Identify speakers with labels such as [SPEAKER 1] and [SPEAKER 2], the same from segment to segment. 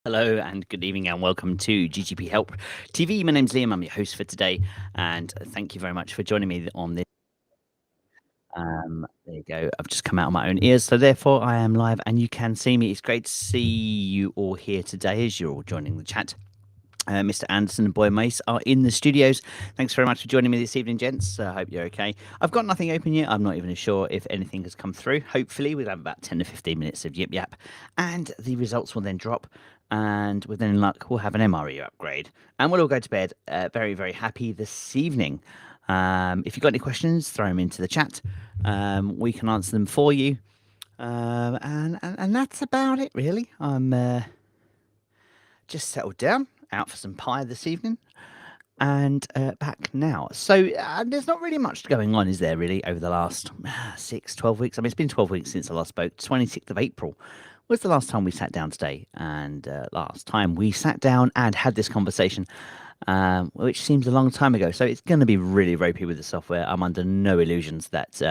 [SPEAKER 1] Hello and good evening and welcome to GGPHELP TV. My name's Liam. I'm your host for today, and thank you very much for joining me on this. There you go. I've just come out of my own ears, so therefore I am live and you can see me. It's great to see you all here today as you're all joining the chat. Mr. Anderson and Boy Mace are in the studios. Thanks very much for joining me this evening, gents. I hope you're okay. I've got nothing open yet. I'm not even sure if anything has come through. Hopefully, we'll have about 10 to 15 minutes of yip yap, and the results will then drop. And with any luck, we'll have an MRE upgrade, and we'll all go to bed very, very happy this evening. If you've got any questions, throw them into the chat. We can answer them for you. And that's about it, really. I'm just settled down, out for some pie this evening, and back now. So there's not really much going on, is there, really, over the last 12 weeks? I mean, it's been 12 weeks since I last spoke. 26th of April was the last time we sat down today, and last time we sat down and had this conversation, which seems a long time ago. So it's going to be really ropey with the software. I'm under no illusions that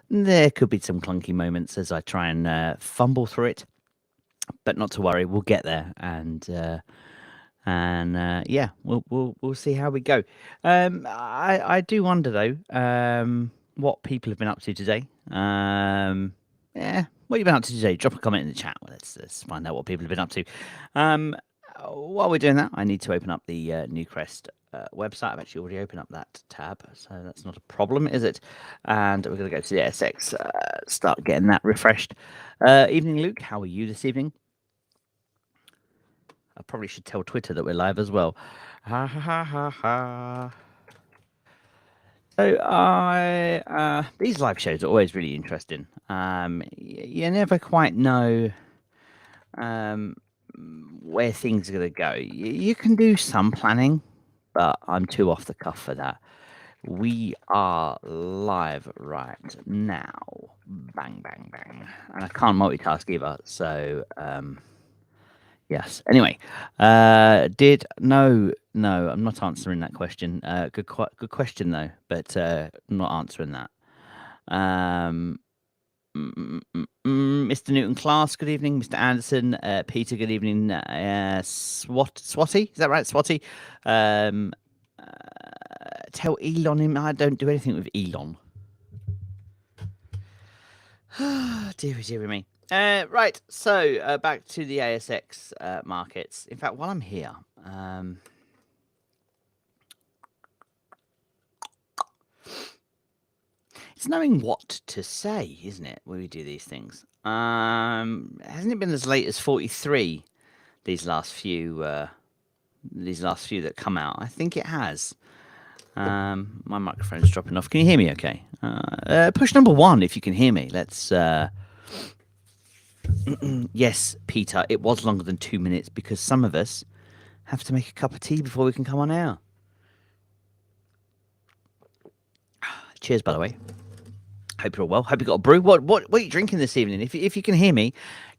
[SPEAKER 1] there could be some clunky moments as I try and fumble through it. But not to worry, we'll get there, and yeah, we'll see how we go. I do wonder though, what people have been up to today. Yeah, what have you been up to today? Drop a comment in the chat. Let's find out what people have been up to. While we're doing that, I need to open up the Newcrest website. I've actually already opened up that tab, so that's not a problem, is it? And we're going to go to the ASX, start getting that refreshed. Evening, Luke. How are you this evening? I probably should tell Twitter that we're live as well. Ha ha ha ha ha. So these live shows are always really interesting. You never quite know where things are going to go. You can do some planning, but I'm too off the cuff for that. We are live right now. Bang, bang, bang. And I can't multitask either, so yes. Anyway, no, I'm not answering that question. Good question though, but I'm not answering that. Mr. Newton Class, good evening. Mr. Anderson, Peter, good evening. Swatty, is that right? Swatty. Tell Elon him I don't do anything with Elon. Deary me. Right, so back to the ASX markets. In fact, while I'm here, it's knowing what to say, isn't it, when we do these things? Hasn't it been as late as 43? These last few that come out, I think it has. My microphone's dropping off. Can you hear me? Okay. Push number 1 if you can hear me. Let's. Yes, Peter, it was longer than 2 minutes because some of us have to make a cup of tea before we can come on air. Cheers, by the way. Hope you're all well. Hope you got a brew. What are you drinking this evening? If you can hear me,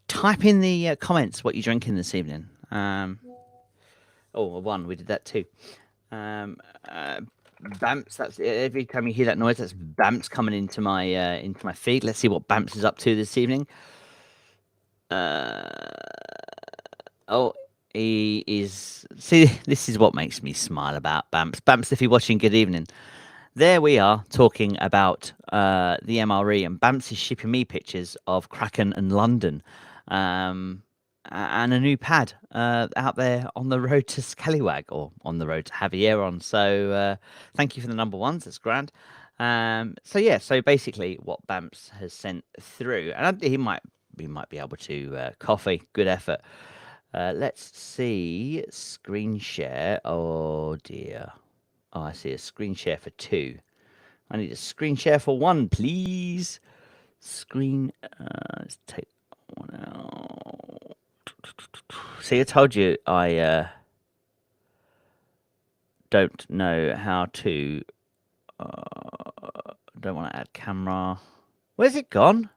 [SPEAKER 1] type in the comments what you're drinking this evening. One, we did that too. Bamps. That's every time you hear that noise, that's Bamps coming into my feed. Let's see what Bamps is up to this evening. He is. See, this is what makes me smile about Bamps. Bamps, if you're watching, good evening. There we are talking about the MRE, and Bamps is shipping me pictures of Kraken and London, and a new pad out there on the road to Scallywag, or on the road to Javieron. So thank you for the number ones. That's grand. So basically what Bamps has sent through, and we might be able to coffee. Good effort. Let's see. Screen share. Oh dear. Oh, I see a screen share for 2. I need a screen share for 1, please. Let's take one out. See, I told you I don't know how to. Don't want to add camera. Where's it gone?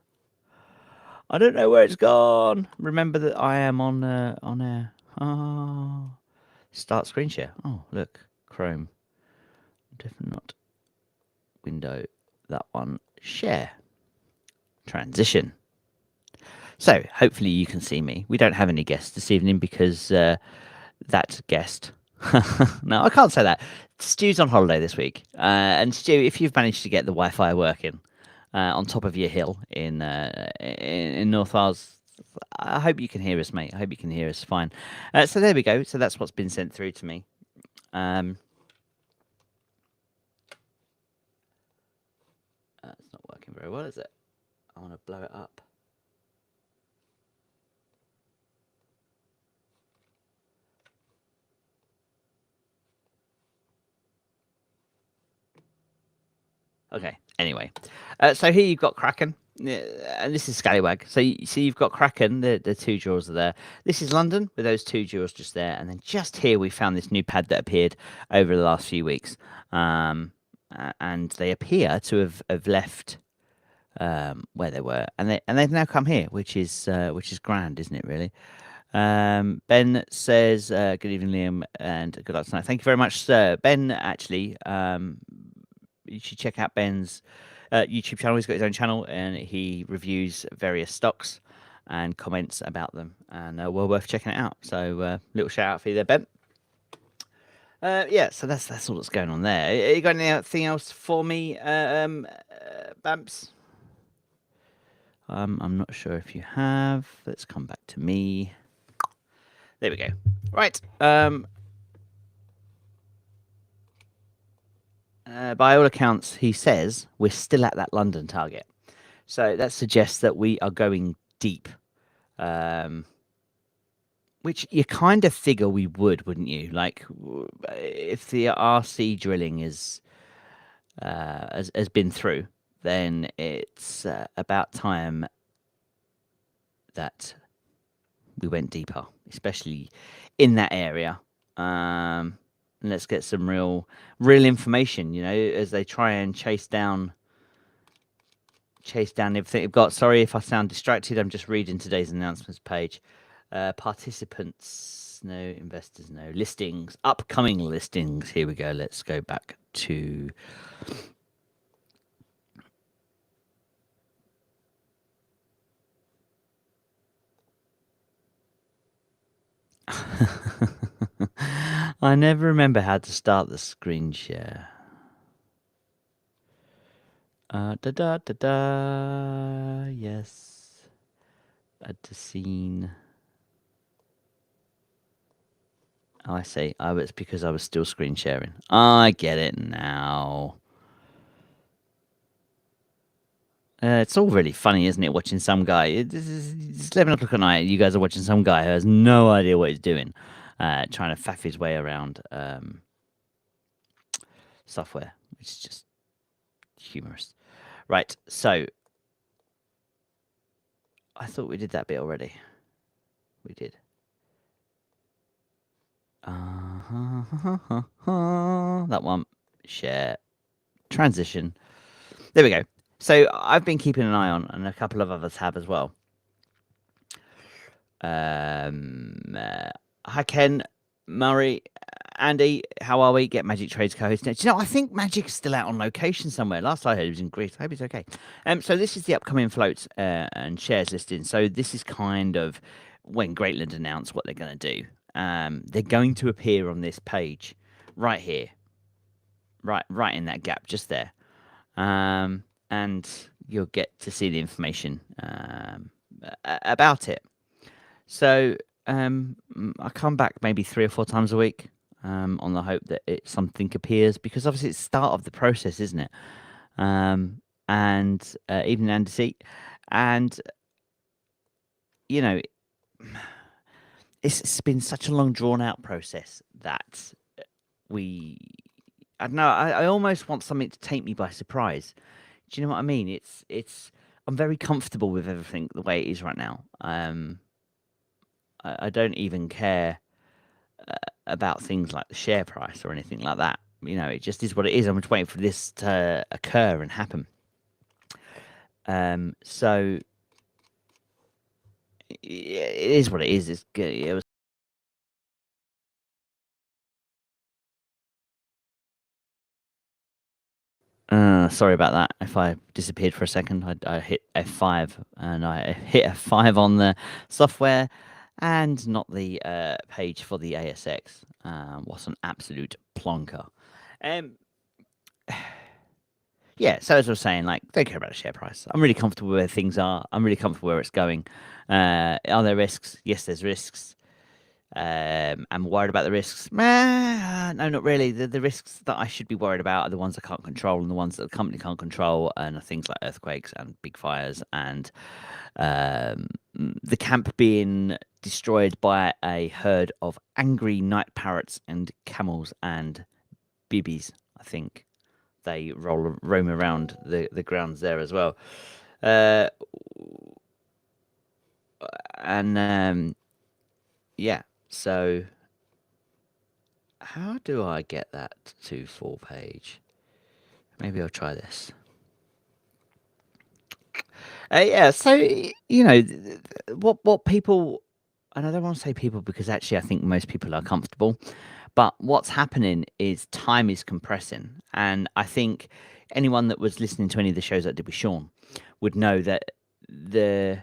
[SPEAKER 1] I don't know where it's gone. Remember that I am on air. Oh, start screen share. Oh, look, Chrome. Definitely not window. That one. Share. Transition. So hopefully you can see me. We don't have any guests this evening because that guest. No, I can't say that. Stu's on holiday this week, and Stu, if you've managed to get the Wi-Fi working on top of your hill in North Wales, I hope you can hear us, mate. I hope you can hear us fine. So there we go. So that's what's been sent through to me. It's not working very well, is it? I want to blow it up. Okay. Anyway, so here you've got Kraken, and this is Scallywag. So you've got Kraken. The two drawers are there. This is London with those two drawers just there, and then just here we found this new pad that appeared over the last few weeks, and they appear to have left where they were, and they've now come here, which is grand, isn't it? Really. Ben says, "Good evening, Liam, and good luck tonight." Thank you very much, sir. Ben, actually, you should check out Ben's YouTube channel. He's got his own channel, and he reviews various stocks and comments about them, and well worth checking it out. So, little shout out for you there, Ben. Yeah, so that's all that's going on there. You got anything else for me, Bamps? I'm not sure if you have. Let's come back to me. There we go. Right. By all accounts, he says we're still at that London target. So that suggests that we are going deep, which you kind of figure we would, wouldn't you? Like, if the RC drilling has been through, then it's about time that we went deeper, especially in that area. And let's get some real information, as they try and chase down everything they've got. Sorry if I sound distracted. I'm just reading today's announcements page. Participants, no. Investors, no. Listings, upcoming listings. Here we go. Let's go back to I never remember how to start the screen share. Da da da da. Yes. Add to scene. Oh, I see. Oh, it's because I was still screen sharing. I get it now. It's all really funny, isn't it? Watching some guy. It's 11 o'clock at night. You guys are watching some guy who has no idea what he's doing, trying to faff his way around software, which is just humorous. Right. So I thought we did that bit already. We did. That one. Share. Transition. There we go. So I've been keeping an eye on, and a couple of others have as well. Hi Ken, Murray, Andy, how are we? Get Magic Trades co-host. Do you know, I think Magic's still out on location somewhere. Last I heard, he was in Greece. I hope he's okay. So this is the upcoming floats and shares listing. So this is kind of when Greatland announce what they're going to do. They're going to appear on this page right here, right in that gap, just there, and you'll get to see the information about it. So I come back maybe 3 or 4 times a week on the hope that something appears, because obviously it's the start of the process, isn't it? And even Andy, and it's been such a long drawn out process that I don't know. I almost want something to take me by surprise. Do you know what I mean? It's I'm very comfortable with everything the way it is right now. I don't even care about things like the share price or anything like that. It just is what it is. I'm just waiting for this to occur and happen. So it is what it is. It was. Sorry about that. If I disappeared for a second, I hit F5 and I hit F5 on the software and not the page for the ASX. What an absolute plonker. Um, yeah, so as I was saying, like, don't care about the share price. I'm really comfortable where things are. I'm really comfortable where it's going. Are there risks? Yes, there's risks. I'm worried about the risks. No, not really. The risks that I should be worried about are the ones I can't control and the ones that the company can't control, and are things like earthquakes and big fires and the camp being destroyed by a herd of angry night parrots and camels and bibbies. I think they roam around the grounds there as well. Uh, and yeah, so how do I get that to full page? Maybe I'll try this. Yeah, so what people, and I don't want to say people because actually I think most people are comfortable, but what's happening is time is compressing, and I think anyone that was listening to any of the shows I did with Sean would know that there's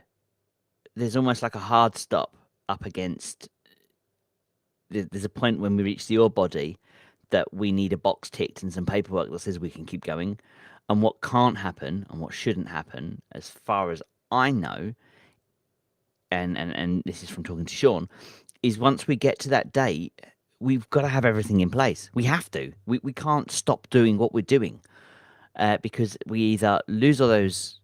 [SPEAKER 1] almost like a hard stop up against. There's a point when we reach the ore body that we need a box ticked and some paperwork that says we can keep going. And what can't happen and what shouldn't happen, as far as I know, and this is from talking to Sean, is once we get to that date, we've got to have everything in place. We have to. We can't stop doing what we're doing because we either lose all those.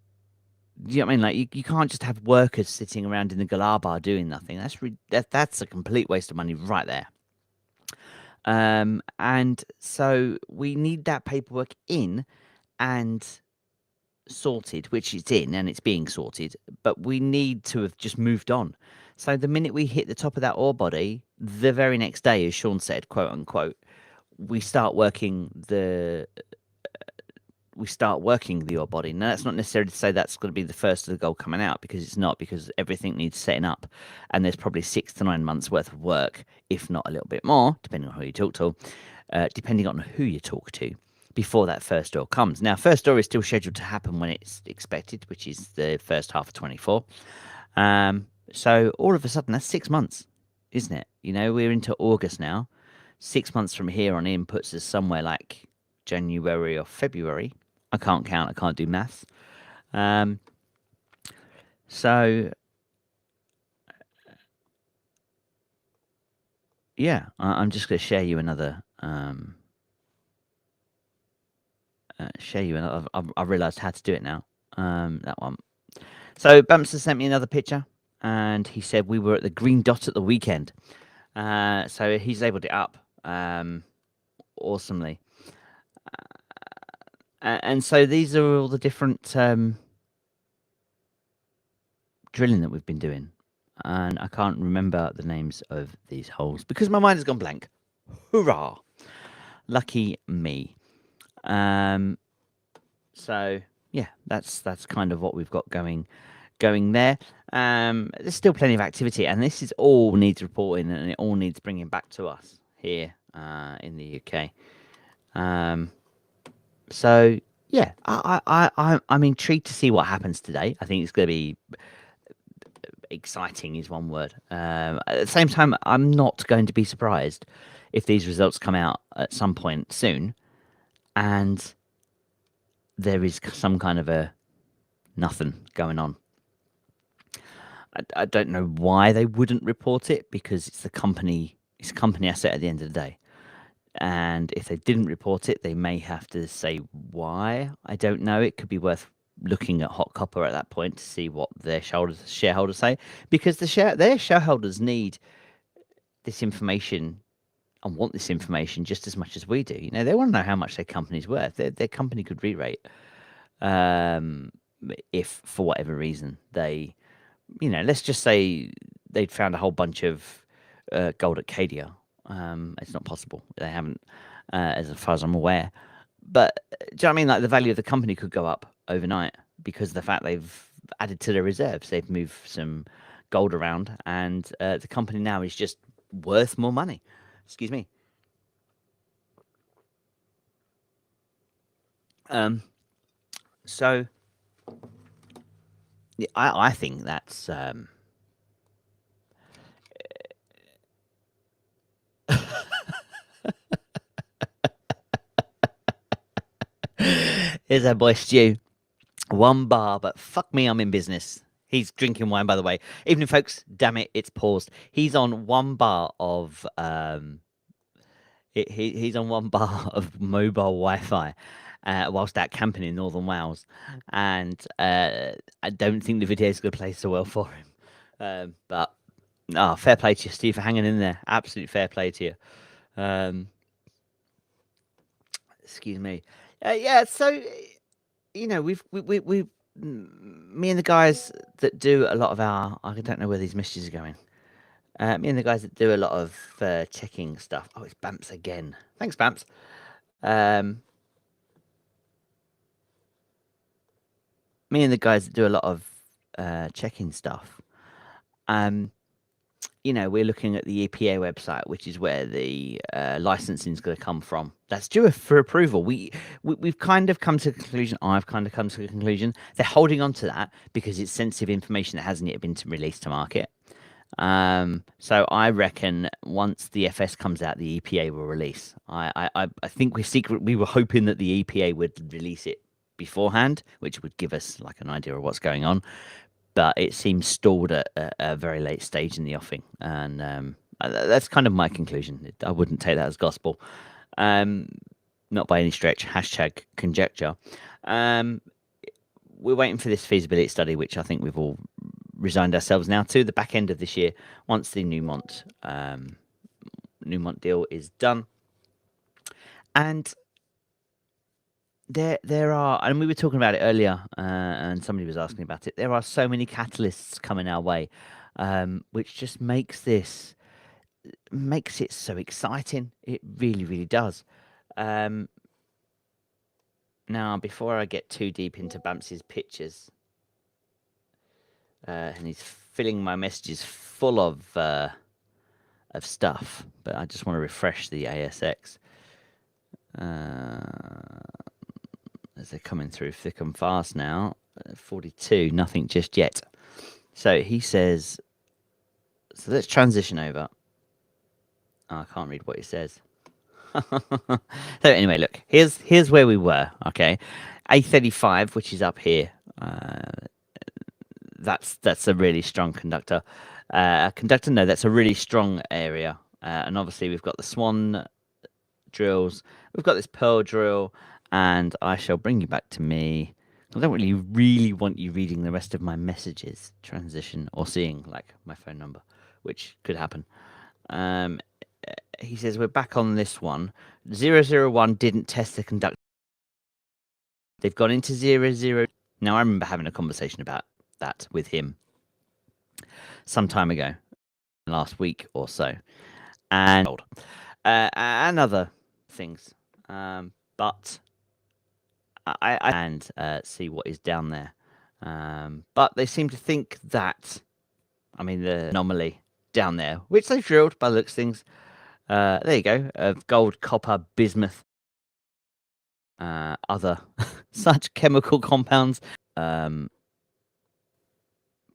[SPEAKER 1] You know what I mean? Like you can't just have workers sitting around in the galah bar doing nothing. That's a complete waste of money right there. And so we need that paperwork in and sorted, which it's in and it's being sorted, but we need to have just moved on. So the minute we hit the top of that ore body, the very next day, as Sean said, quote unquote, we start working the ore body. Now that's not necessarily to say that's going to be the first of the gold coming out, because it's not, because everything needs setting up, and there's probably 6 to 9 months worth of work, if not a little bit more, depending on who you talk to, before that first ore comes. Now, first ore is still scheduled to happen when it's expected, which is the first half of 24. So all of a sudden, that's 6 months, isn't it? You know, we're into August now. 6 months from here on in puts us somewhere like January or February. I can't count. I can't do maths. So yeah, I'm just going to share you another. I've realised how to do it now. That one. So Bumster sent me another picture, and he said we were at the Green Dot at the weekend. So he's labelled it up awesomely. And so these are all the different drilling that we've been doing. And I can't remember the names of these holes because my mind has gone blank. Hurrah! Lucky me. So yeah, that's kind of what we've got going there. There's still plenty of activity, and this is all needs reporting, and it all needs bringing back to us here in the UK. So yeah, I'm intrigued to see what happens today. I think it's going to be exciting, is one word. At the same time, I'm not going to be surprised if these results come out at some point soon, and there is some kind of a nothing going on. I don't know why they wouldn't report it, because it's a company asset at the end of the day. And if they didn't report it, they may have to say why. I don't know. It could be worth looking at Hot Copper at that point to see what their shareholders say, because their shareholders need this information and want this information just as much as we do. You know, they want to know how much their company's worth. Their company could re-rate if for whatever reason they, let's just say they'd found a whole bunch of gold at Cadia. It's not possible. They haven't, as far as I'm aware. But do you know what I mean? Like, the value of the company could go up overnight because of the fact they've added to their reserves. They've moved some gold around, and the company now is just worth more money. Excuse me. So yeah, I think that's here's our boy Stu. One bar, but fuck me, I'm in business. He's drinking wine, by the way. Evening, folks. Damn it, it's paused. He's on one bar of he's on one bar of mobile Wi-Fi, whilst out camping in Northern Wales, and I don't think the video's going to play so well for him. But fair play to you, Steve, for hanging in there. Absolute fair play to you. Um, excuse me. Yeah, so we me and the guys that do a lot of our I don't know where these messages are going. Me and the guys that do a lot of checking stuff. Oh, it's Bamps again. Thanks, Bamps. Um, Me and the guys that do a lot of checking stuff. Um, we're looking at the EPA website, which is where the licensing is going to come from. That's due for approval. We've kind of come to the conclusion. I've kind of come to the conclusion they're holding on to that because it's sensitive information that hasn't yet been released to market. So I reckon once the FS comes out, the EPA will release. I think we were hoping that the EPA would release it beforehand, which would give us like an idea of what's going on. But it seems stalled at a very late stage in the offing, and that's kind of my conclusion. I wouldn't take that as gospel, um, not by any stretch. Hashtag conjecture. Um, we're waiting for this feasibility study, which I think we've all resigned ourselves now to the back end of this year, once the Newmont deal is done. And there are, and we were talking about it earlier, and somebody was asking about it. There are so many catalysts coming our way, which just makes it so exciting. It really, really does. Um, Now, before I get too deep into Bams's pictures, and he's filling my messages full of stuff, but I just want to refresh the ASX as they're coming through thick and fast now. 42, nothing just yet. So he says, so let's transition over. Oh, I can't read what he says. So anyway, look, here's where we were. Okay, A35, which is up here. That's a really strong conductor. Conductor, no, that's a really strong area. And obviously we've got the Swan drills. We've got this Pearl drill, and I shall bring you back to me. I don't really want you reading the rest of my messages, transition, or seeing like my phone number, which could happen. He says we're back on this one. 001 didn't test the conductor. They've gone into 00. Now I remember having a conversation about that with him some time ago, last week or so, and other things. But I and see what is down there. But they seem to think that, I mean, the anomaly down there, which they've drilled by the looks of things. There you go, of gold, copper, bismuth, other such chemical compounds.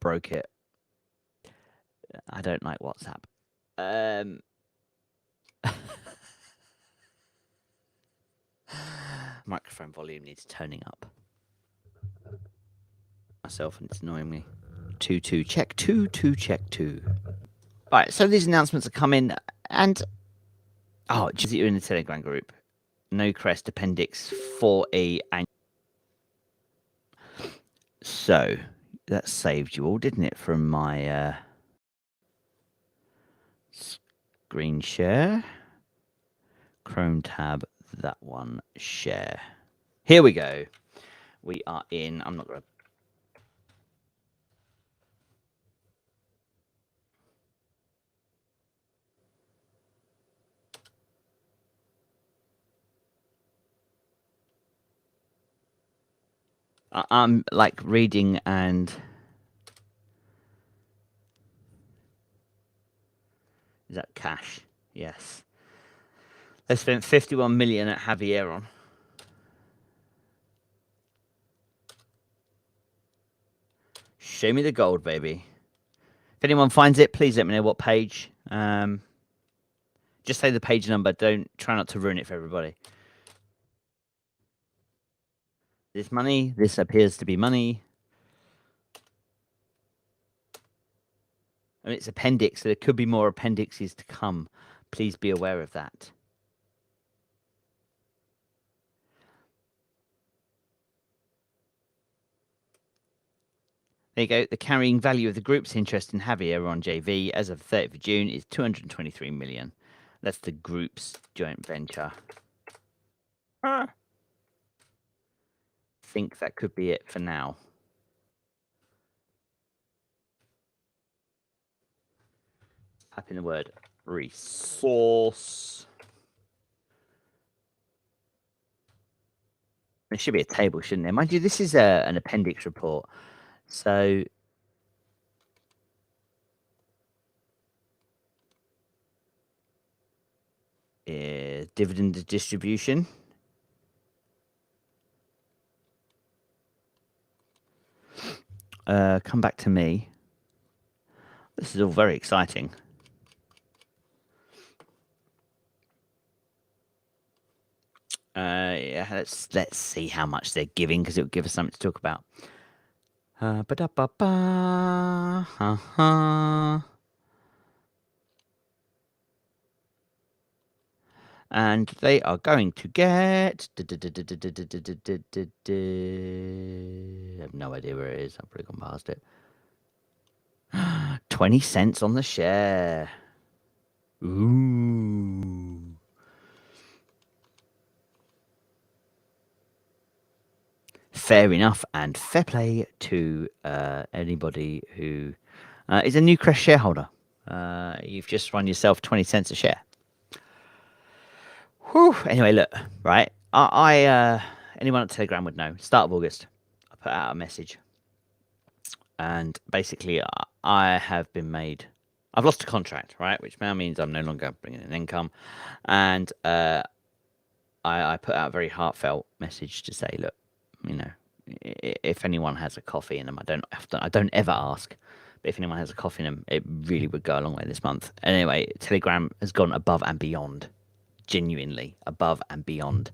[SPEAKER 1] Broke it. I don't like WhatsApp. Microphone volume needs toning up. Myself, and it's annoying me. 2 check 2 check 2. Right, so these announcements are coming, and just you're in the Telegram group. No Crest Appendix 4E, and so that saved you all, didn't it, from my screen share, Chrome tab, that one, share. Here we go. We are in. I'm not gonna. I'm like reading and. Is that cash? Yes. They spent 51 million at Javieron. Show me the gold, baby. If anyone finds it, please let me know what page. Just say the page number. Don't try not to ruin it for everybody. This money. This appears to be money. And it's appendix, so there could be more appendixes to come. Please be aware of that. There you go. The carrying value of the group's interest in Javier on JV as of 30th of June is 223 million. That's the group's joint venture. I think that could be it for now. Type in the word resource. There should be a table, shouldn't there? Mind you, this is an appendix report. So dividend distribution. Come back to me. This is all very exciting. Yeah, let's see how much they're giving, because it will give us something to talk about. And they are going to get. I have no idea where it is. I've probably gone past it. 20 cents on the share. Ooh. Fair enough, and fair play to anybody who is a Newcrest shareholder. You've just won yourself 20 cents a share. Whew. Anyway, look, right. Anyone on Telegram would know. Start of August, I put out a message, and basically, I have been made. I've lost a contract, right, which now means I'm no longer bringing in income, and I put out a very heartfelt message to say, look, you know, if anyone has a coffee in them, I don't ever ask, but if anyone has a coffee in them, it really would go a long way this month. Anyway, Telegram has gone above and beyond, genuinely above and beyond.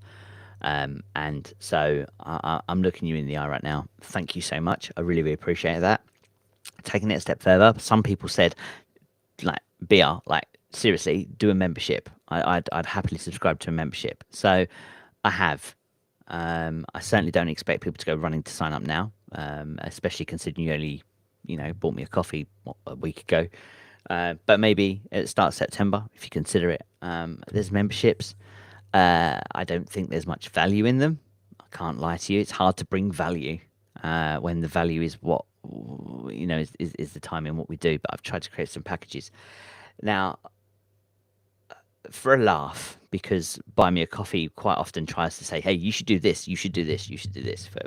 [SPEAKER 1] And so I'm looking you in the eye right now. Thank you so much. I really, really appreciate that. Taking it a step further, some people said, like, BR, like, seriously, do a membership. I'd happily subscribe to a membership. So I have. I certainly don't expect people to go running to sign up now, especially considering you only, bought me a coffee a week ago. But maybe at the start of September, if you consider it. There's memberships. I don't think there's much value in them. I can't lie to you. It's hard to bring value when the value is what, is the time in what we do. But I've tried to create some packages. Now, for a laugh, because Buy Me a Coffee quite often tries to say, hey, you should do this, you should do this, you should do this for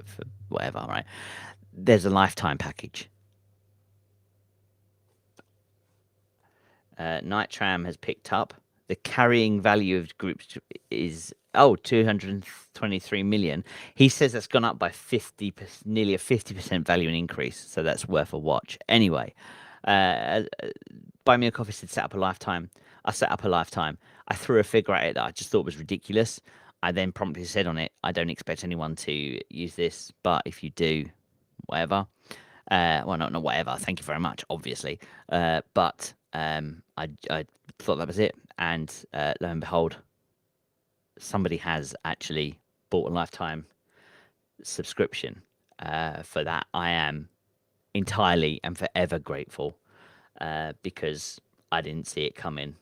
[SPEAKER 1] whatever, right? There's a lifetime package. Nitram has picked up. The carrying value of groups is 223 million. He says that's gone up by 50%, nearly a 50% value increase. So that's worth a watch. Anyway, Buy Me a Coffee said set up a lifetime. I set up a lifetime. I threw a figure at it that I just thought was ridiculous. I then promptly said on it, I don't expect anyone to use this, but if you do, whatever. Well, not whatever. Thank you very much, obviously. But I thought that was it. And lo and behold, somebody has actually bought a lifetime subscription. For that, I am entirely and forever grateful, because I didn't see it coming.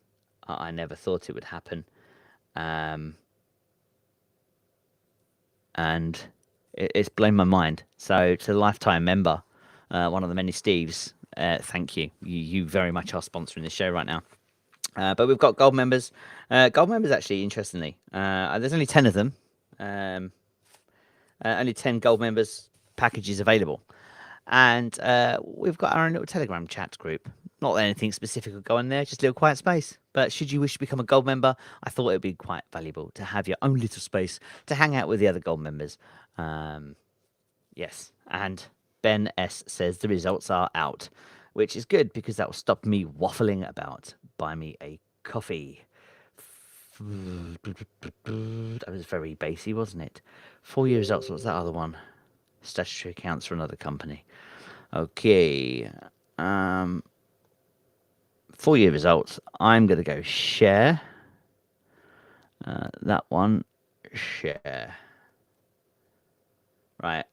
[SPEAKER 1] I never thought it would happen. And it's blown my mind. So to the lifetime member, one of the many Steves, thank you. You very much are sponsoring this show right now. But we've got gold members. Gold members, actually, interestingly, there's only 10 of them. Only 10 gold members packages available. And we've got our own little Telegram chat group. Not that anything specific will go in there, just a little quiet space. But should you wish to become a gold member, I thought it would be quite valuable to have your own little space to hang out with the other gold members. Yes, and Ben S says the results are out, which is good because that will stop me waffling about. Buy me a coffee. That was very bassy, wasn't it? 4-year results. What's that other one? Statutory accounts for another company. Okay. 4-year results. I'm going to go share. That one. Share. Right.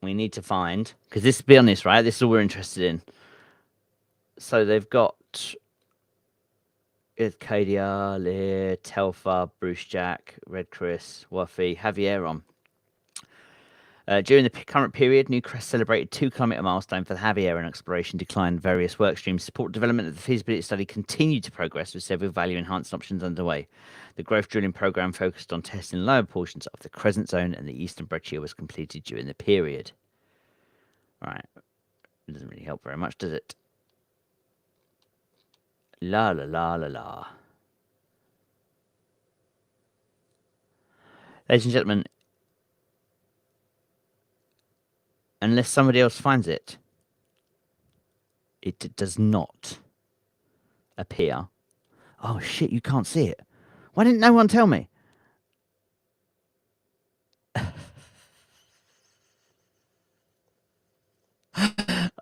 [SPEAKER 1] We need to find, because this, to be honest, right, this is all we're interested in. So they've got Cadia, Lear, Telfa, Bruce Jack, Red Chris, Wafi, Javier on. During the current period, Newcrest celebrated 2-kilometre milestone for the Javier and exploration declined various work streams. Support development of the feasibility study continued to progress with several value enhanced options underway. The growth drilling program focused on testing lower portions of the Crescent Zone and the Eastern Breccia was completed during the period. Right. It doesn't really help very much, does it? La la la la la. Ladies and gentlemen, unless somebody else finds it, it does not appear. Oh shit, you can't see it. Why didn't no one tell me?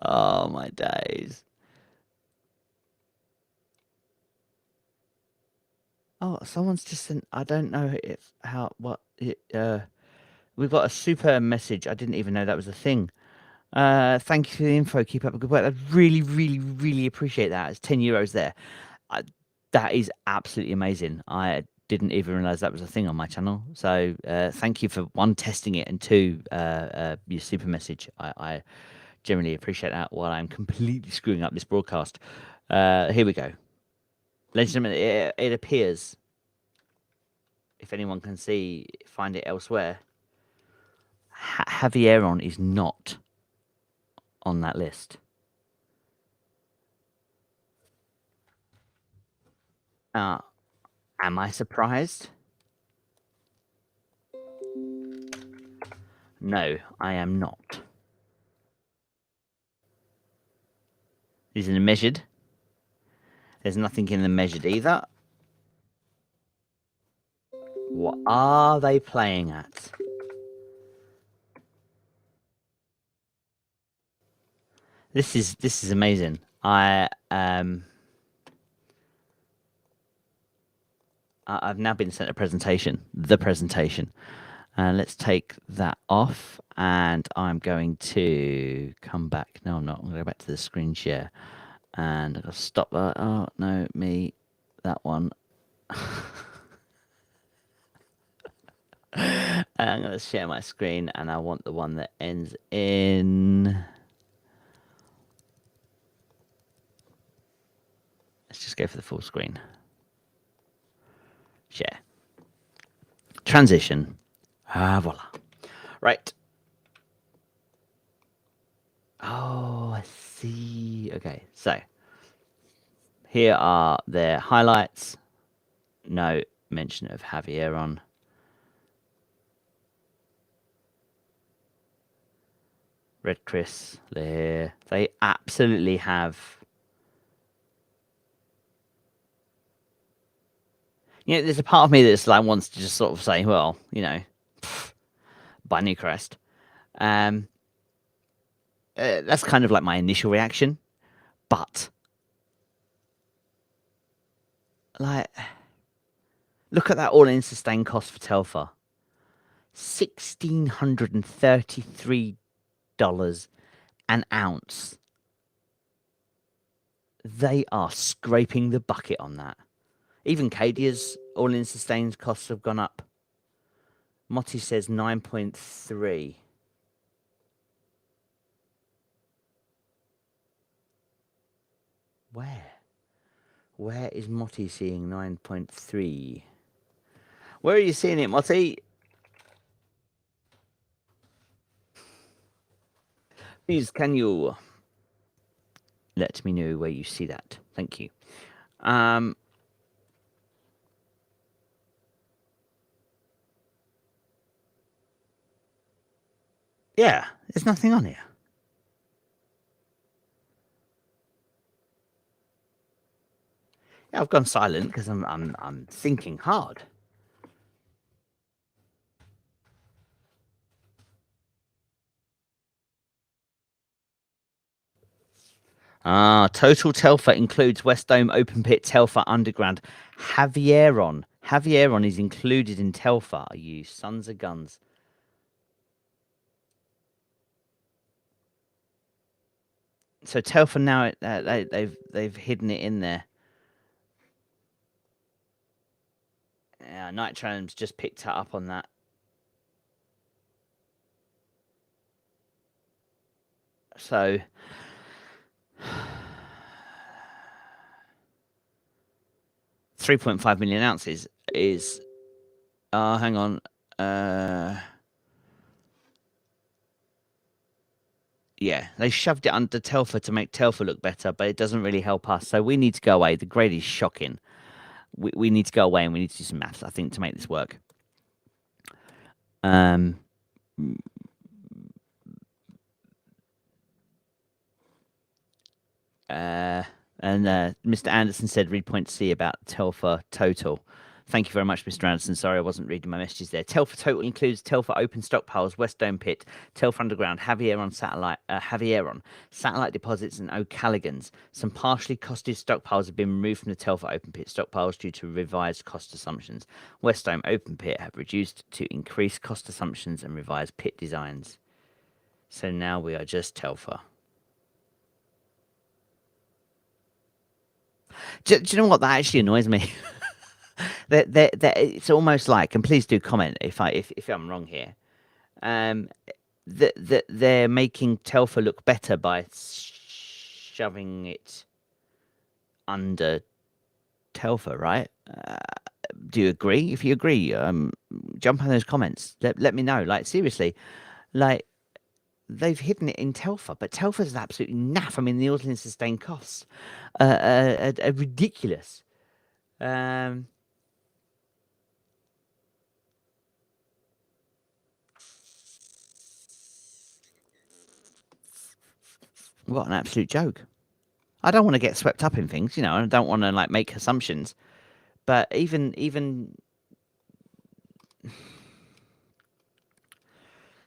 [SPEAKER 1] Oh my days. Oh, someone's just sent. I don't know if how what it. We've got a super message. I didn't even know that was a thing. Thank you for the info. Keep up the good work. I really, really, really appreciate that. It's €10 there. That is absolutely amazing. I didn't even realize that was a thing on my channel. So thank you for one testing it and two your super message. I generally appreciate that. While I'm completely screwing up this broadcast. Here we go. Ladies and gentlemen, it appears, if anyone can find it elsewhere, Javieron is not on that list. Am I surprised? No, I am not. These are measured. There's nothing in the measured either. What are they playing at? This is amazing. I've now been sent a presentation. The presentation. Let's take that off, and I'm going to come back. No, I'm not. I'm going to go back to the screen share, and I'll stop that. Oh no, me, that one. I'm going to share my screen, and I want the one that ends in. Let's just go for the full screen. Share. Transition. Voila. Right. Oh, I see. Okay, so here are their highlights. No mention of Javieron. Red Chris, there. They absolutely have. You know, there's a part of me that's like wants to just sort of say, well, you know, buy Newcrest. That's kind of like my initial reaction, but like, look at that all-in sustained cost for Telfa, $1,633 an ounce. They are scraping the bucket on that. Even Cadia's all-in sustained costs have gone up. Motti says 9.3. Where? Where is Motti seeing 9.3? Where are you seeing it, Motti? Please, can you let me know where you see that? Thank you. Yeah, there's nothing on here. Yeah, I've gone silent because I'm thinking hard. Total Telfer includes West Dome open pit Telfer underground. Javieron is included in Telfer. You sons of guns. So Telfer now they've hidden it in there. Yeah, Nitrone's just picked up on that. So 3.5 million ounces is. Hang on. Yeah, they shoved it under Telfer to make Telfer look better, but it doesn't really help us. So we need to go away. The grade is shocking. We need to go away and we need to do some maths, I think, to make this work. Um, Mr. Anderson said read point C about Telfer total. Thank you very much, Mr. Anderson. Sorry, I wasn't reading my messages there. Telfer total includes Telfer open stockpiles, West Dome pit, Telfer underground, Javieron satellite deposits, and O'Callaghan's. Some partially costed stockpiles have been removed from the Telfer open pit stockpiles due to revised cost assumptions. West Dome open pit have reduced to increase cost assumptions and revised pit designs. So now we are just Telfer. Do you know what? That actually annoys me. It's almost like, and please do comment if I'm wrong here. That they're making Telfer look better by shoving it under Telfer, right? Do you agree? If you agree, jump on those comments. Let me know. Like seriously, like they've hidden it in Telfer, but Telfer's absolutely naff. I mean, the all-in sustained costs are ridiculous. What an absolute joke. I don't want to get swept up in things, and I don't want to like make assumptions. But even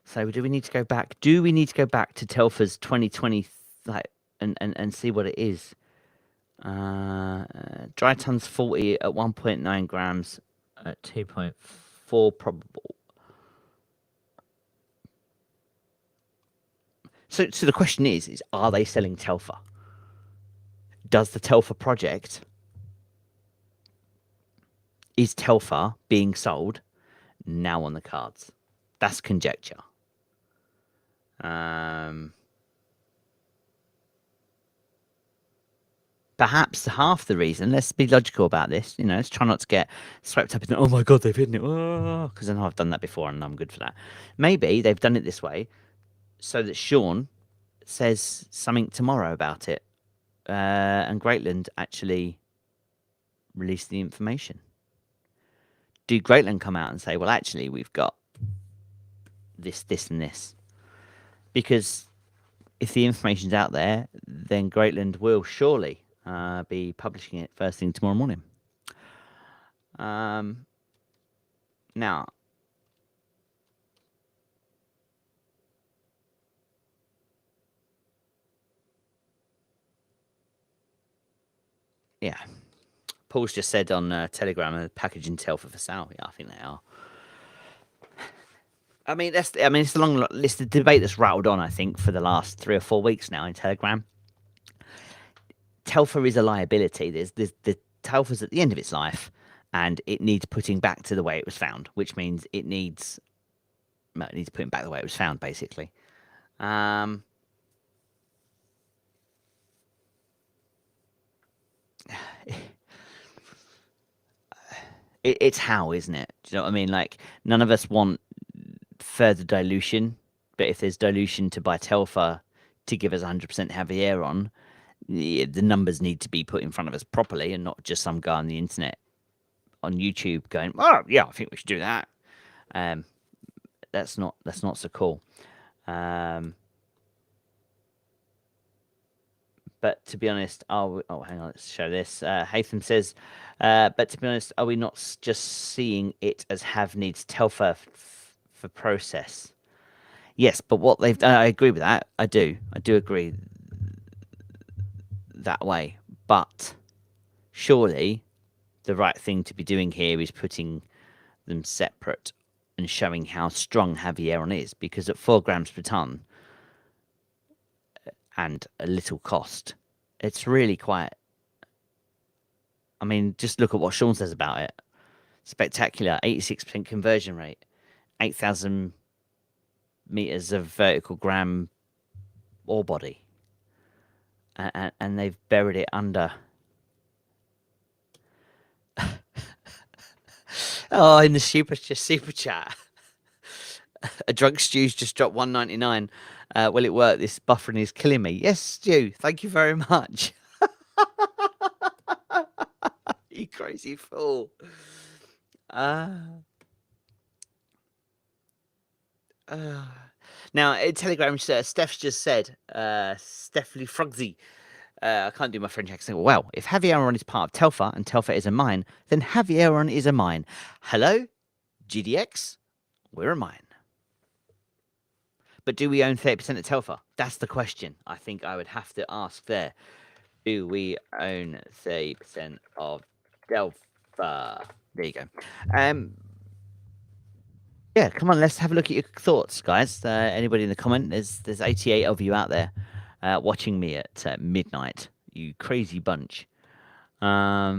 [SPEAKER 1] so, do we need to go back? Do we need to go back to Telfer's 2020 like and see what it is? Dry tons 40 at 1.9 grams at 2.4 probable. So the question is are they selling Telfer? Does the Telfer project, is Telfer being sold now on the cards? That's conjecture. Perhaps half the reason, let's be logical about this, let's try not to get swept up in, oh my God, they've hidden it. Because I know I've done that before and I'm good for that. Maybe they've done it this way so that Sean says something tomorrow about it. And Greatland actually release the information. Do Greatland come out and say, well, actually, we've got this, this, and this? Because if the information's out there, then Greatland will surely be publishing it first thing tomorrow morning. Now, yeah, Paul's just said on Telegram, a package intel for sale. Yeah, I think they are. I mean, it's a long list of debate that's rattled on, I think, for the last 3 or 4 weeks now in Telegram. Telfer is a liability. There's the Telfer's at the end of its life, and it needs putting back to the way it was found, which means it needs putting back the way it was found, basically. It's how, isn't it? Do you know what I mean? Like, none of us want further dilution, but if there's dilution to buy Telfer to give us 100% Javieron, the numbers need to be put in front of us properly, and not just some guy on the internet on YouTube going, "Oh yeah, I think we should do that." That's not so cool. But to be honest, hang on, let's show this. Haytham says, but to be honest, are we not just seeing it as have needs Telfer for process? Yes, but what they've done, I agree with that. I do agree that way. But surely the right thing to be doing here is putting them separate and showing how strong Javieron is, because at 4 grams per ton and a little cost, it's really quite. I mean, just look at what Sean says about it. Spectacular, 86% conversion rate, 8,000 meters of vertical gram ore body, and they've buried it under. Oh, in the super chat, a drunk Stew's just dropped 199. Will it work? This buffering is killing me. Yes, Stew. Thank you very much. You crazy fool. Now, in Telegram, Steph's just said, Stephanie Frogsy, I can't do my French accent well. If Javieron is part of Telfer and Telfer is a mine, then Javieron is a mine. Hello, GDX, we're a mine. But do we own 30% of Telfer? That's the question I think I would have to ask there. Do we own 30% of Telfer? There you go. Yeah, come on, let's have a look at your thoughts, guys. Anybody in the comment? There's 88 of you out there watching me at midnight. You crazy bunch. Yeah.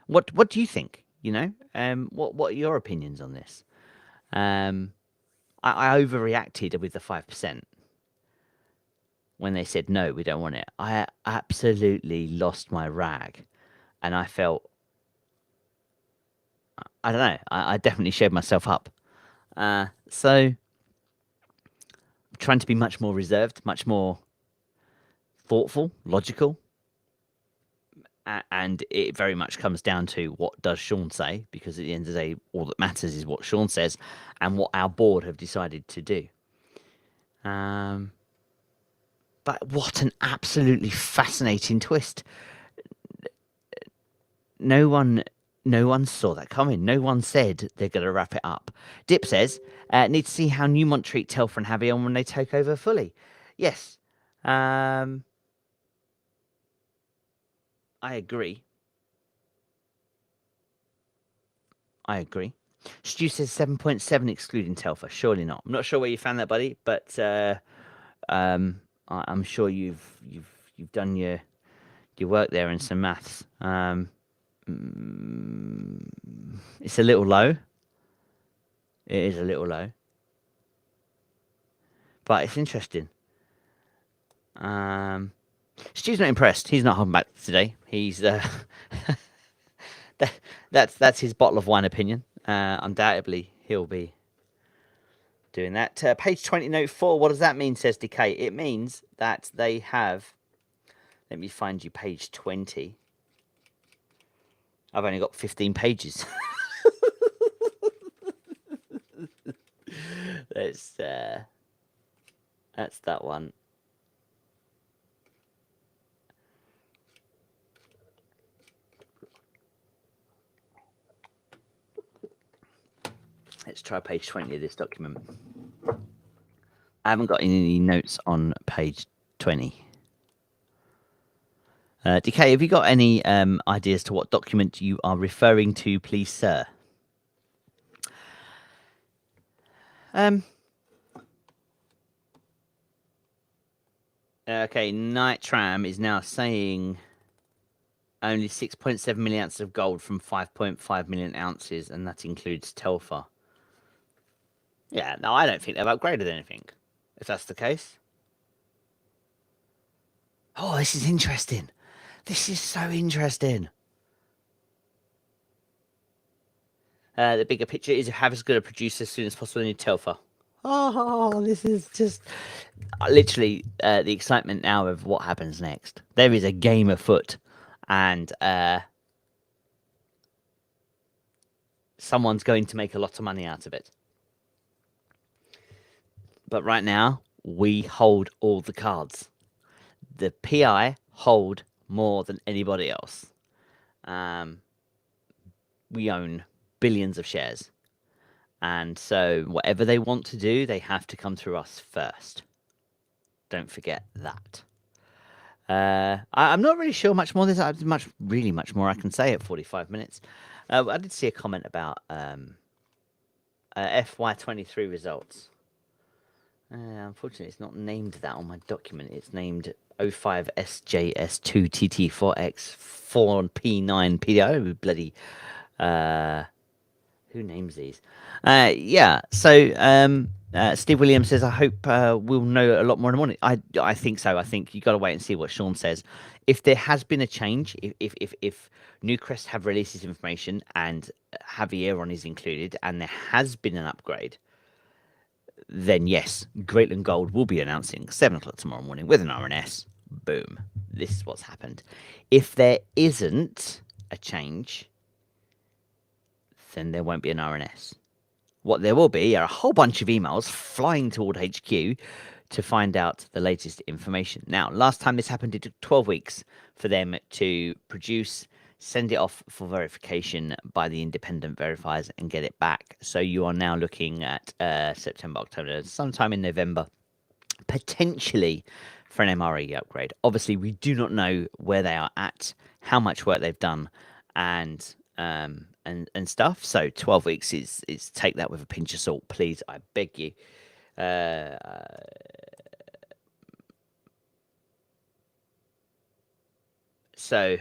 [SPEAKER 1] What do you think? You know, what are your opinions on this? I overreacted with the 5% when they said no, we don't want it. I absolutely lost my rag, and I felt. I don't know. I definitely showed myself up. So I'm trying to be much more reserved, much more thoughtful, logical. And it very much comes down to what does Sean say, because at the end of the day, all that matters is what Sean says and what our board have decided to do. But what an absolutely fascinating twist. No one saw that coming. No one said they're going to wrap it up. Dip says, need to see how Newmont treat Telfer and Javieron when they take over fully. Yes. I agree. Stu says 7.7 excluding Telfer. Surely not. I'm not sure where you found that, buddy, but I'm sure you've done your work there and some maths. It's a little low. It is a little low, but it's interesting. Stu's not impressed. He's not holding back today. He's that's his bottle of wine opinion. Undoubtedly, he'll be doing that. Page 20, note 4. What does that mean, says Decay? It means that they have. Let me find you page 20. I've only got 15 pages. That's that one. Let's try page 20 of this document. I haven't got any notes on page 20. DK, have you got any ideas to what document you are referring to, please, sir? Okay, Nitram is now saying only 6.7 million ounces of gold from 5.5 million ounces, and that includes Telfer. Yeah, no, I don't think they've upgraded anything, if that's the case. Oh, this is interesting. This is so interesting. The bigger picture is Havas going to produce as soon as possible in Telfer. Oh, this is just literally the excitement now of what happens next. There is a game afoot, and someone's going to make a lot of money out of it. But right now, we hold all the cards. The PI hold more than anybody else. We own billions of shares. And so, whatever they want to do, they have to come through us first. Don't forget that. I'm not really sure much more. There's much more I can say at 45 minutes. I did see a comment about FY23 results. Unfortunately, it's not named that on my document. It's named 05SJS2TT4X4P9PDO. Bloody. Who names these? Yeah. So Steve Williams says, I hope we'll know a lot more in the morning. I think so. I think you got to wait and see what Sean says. If there has been a change, if Newcrest have released this information and Javier is included, and there has been an upgrade, then yes, Greatland Gold will be announcing 7 o'clock tomorrow morning with an RNS. Boom. This is what's happened. If there isn't a change, then there won't be an RNS. What there will be are a whole bunch of emails flying toward HQ to find out the latest information. Now, last time this happened, it took 12 weeks for them to produce, send it off for verification by the independent verifiers and get it back. So you are now looking at September, October, sometime in November, potentially for an MRE upgrade. Obviously, we do not know where they are at, how much work they've done, and stuff. So 12 weeks is take that with a pinch of salt, please. I beg you. So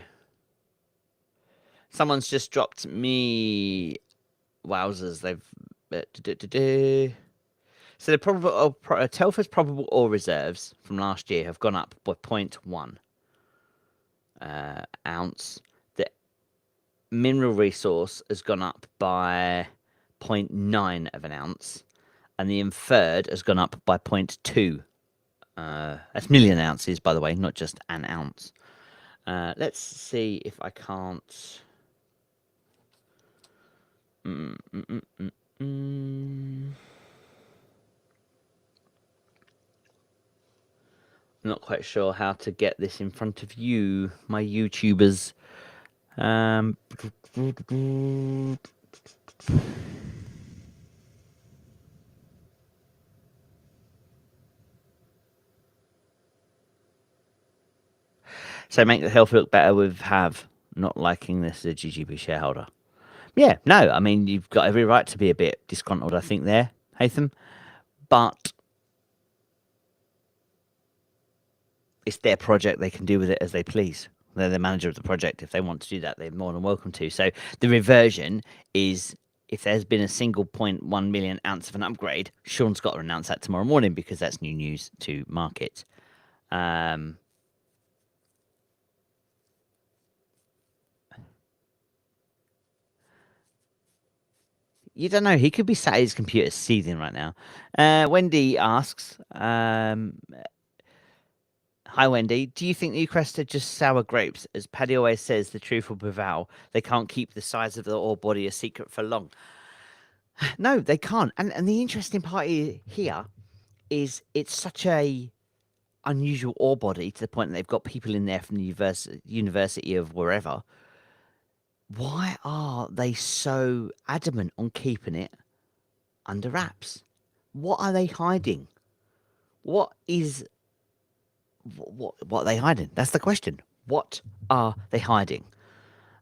[SPEAKER 1] someone's just dropped me. Wowzers! They've so the probable Telfer's probable ore reserves from last year have gone up by 0.1 ounce. The mineral resource has gone up by 0.9 of an ounce, and the inferred has gone up by 0.2. That's million ounces, by the way, not just an ounce. Let's see if I can't. I'm not quite sure how to get this in front of you, my YouTubers. So make the health look better with have not liking this as a GGP shareholder. Yeah, no, I mean, you've got every right to be a bit disgruntled, I think, there, Hatham. But it's their project. They can do with it as they please. They're the manager of the project. If they want to do that, they're more than welcome to. So the reversion is if there's been a single 0.1 million ounce of an upgrade, Sean's got to announce that tomorrow morning because that's new news to market. You don't know. He could be sat at his computer seething right now. Wendy asks, hi, Wendy. Do you think Newcrest are just sour grapes? As Paddy always says, the truth will prevail. They can't keep the size of the ore body a secret for long. No, they can't. And the interesting part here is it's such a unusual ore body to the point that they've got people in there from the university of wherever. Why are they so adamant on keeping it under wraps? What are they hiding? What are they hiding? That's the question. What are they hiding?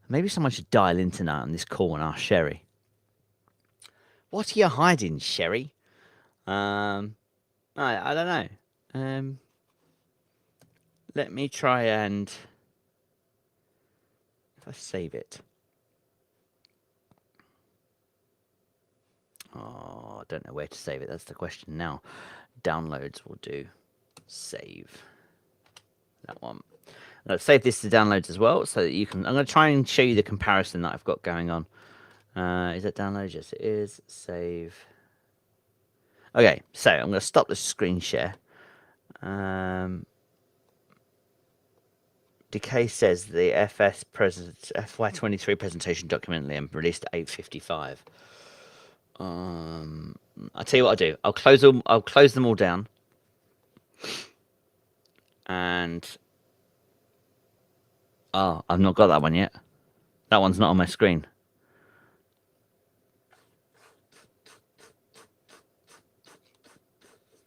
[SPEAKER 1] Maybe someone should dial in tonight on this call and ask Sherry. What are you hiding, Sherry? I don't know. Let me try and if I save it. Oh, I don't know where to save it. That's the question now. Downloads will do. Save. That one. I'll save this to downloads as well so that you can. I'm going to try and show you the comparison that I've got going on. Is that downloads? Yes, it is. Save. Okay, so I'm going to stop the screen share. Decay says the FY23 presentation document Liam released at 8:55. I'll tell you what I'll do. I'll close them all down. And oh, I've not got that one yet. That one's not on my screen.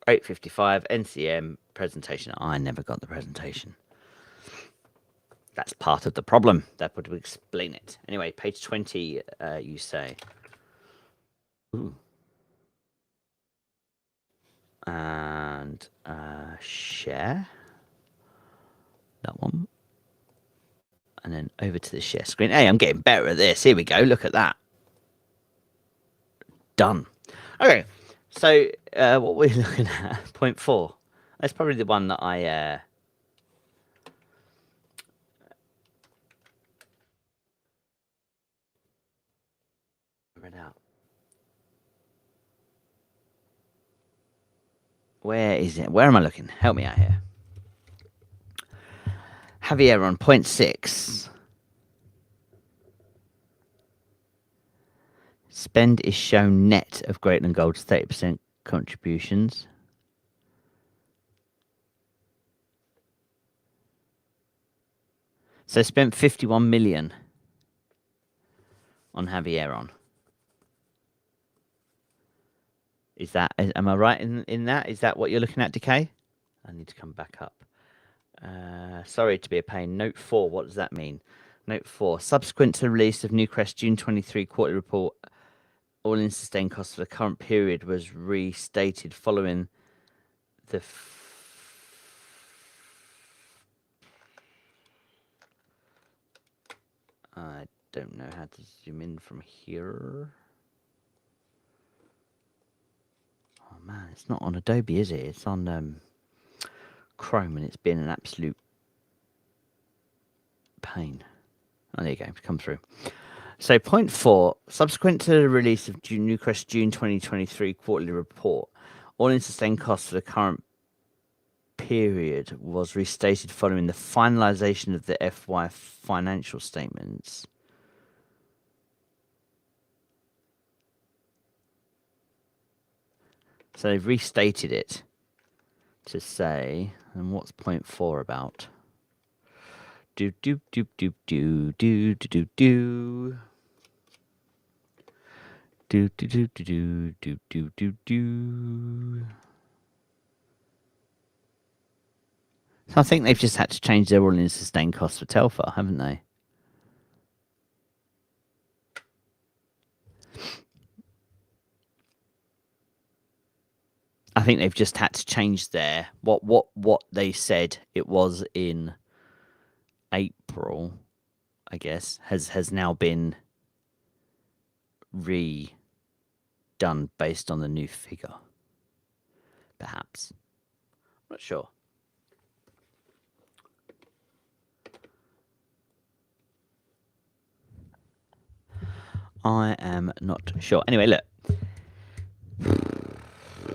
[SPEAKER 1] $8.55 NCM presentation. I never got the presentation. That's part of the problem. That would explain it. Anyway, page 20, you say. Ooh. And share. That one. And then over to the share screen. Hey, I'm getting better at this. Here we go. Look at that. Done. Okay. So what we're looking at, point 4. That's probably the one that I read out. Where is it? Where am I looking? Help me out here. Javier on point 6. Spend is shown net of Greater Than Gold's 30% contributions. So spent 51 million on Javier on. Is that, am I right in that? Is that what you're looking at, Decay? I need to come back up. Sorry to be a pain. Note 4, what does that mean? Note 4, subsequent to the release of Newcrest June 23 quarterly report, all-in sustained cost for the current period was restated following the... I don't know how to zoom in from here. Oh man, it's not on Adobe, is it? It's on Chrome, and it's been an absolute pain. Oh, there you go. It's come through. So point 4, subsequent to the release of Newcrest June 2023 quarterly report, all-in sustained costs for the current period was restated following the finalization of the FY financial statements. So they've restated it to say, and what's point 4 about? Do do do do do do do do. Do do do do do do do do. So I think they've just had to change their all-in sustained costs for Telfer, haven't they? I think they've just had to change their what they said it was in April, I guess, has now been redone based on the new figure. Perhaps. I'm not sure. I am not sure. Anyway, look.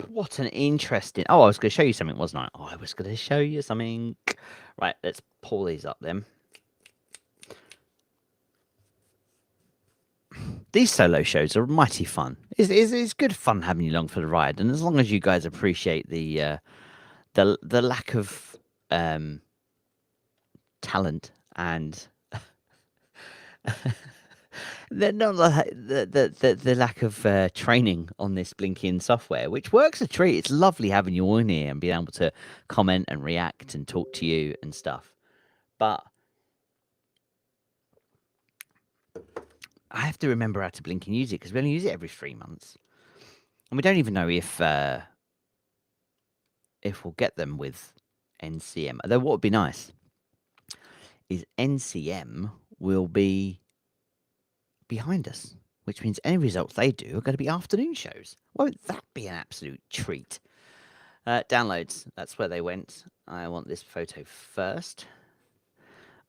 [SPEAKER 1] What an interesting... Oh, I was going to show you something, wasn't I? Oh, I was going to show you something. Right, let's pull these up then. These solo shows are mighty fun. It's good fun having you along for the ride, and as long as you guys appreciate the lack of talent and the lack of training on this blinking software, which works a treat. It's lovely having you on here and being able to comment and react and talk to you and stuff. But I have to remember how to blink and use it because we only use it every 3 months, and we don't even know if we'll get them with NCM. Although what would be nice is NCM will be behind us, which means any results they do are going to be afternoon shows. Won't that be an absolute treat? Downloads, that's where they went. I want this photo first.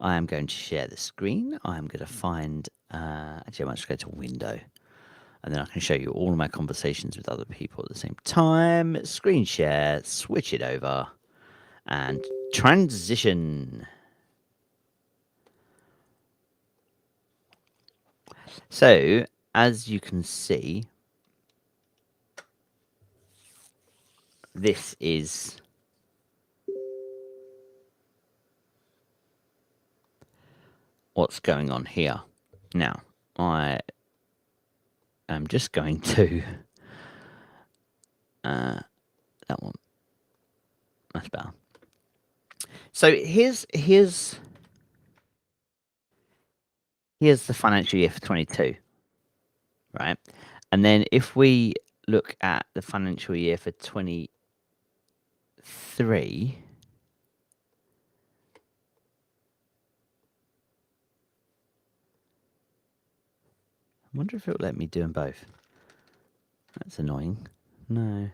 [SPEAKER 1] I am going to share the screen. I'm going to find, actually I might just go to window, and then I can show you all of my conversations with other people at the same time. Screen share, switch it over, and transition. So, as you can see, this is what's going on here. Now, I am just going to that one. That's better. So here's the financial year for 22, right? And then if we look at the financial year for 23, I wonder if it'll let me do them both. That's annoying. No.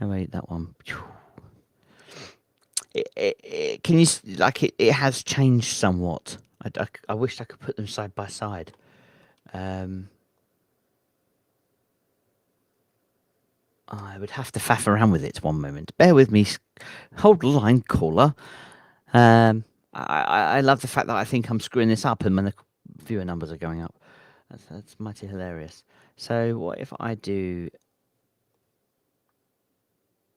[SPEAKER 1] Oh wait, that one. Can you like it has changed somewhat. I wished I could put them side by side. I would have to faff around with it one moment. Bear with me. Hold the line, caller. I love the fact that I think I'm screwing this up and when the viewer numbers are going up. That's mighty hilarious. So what if I do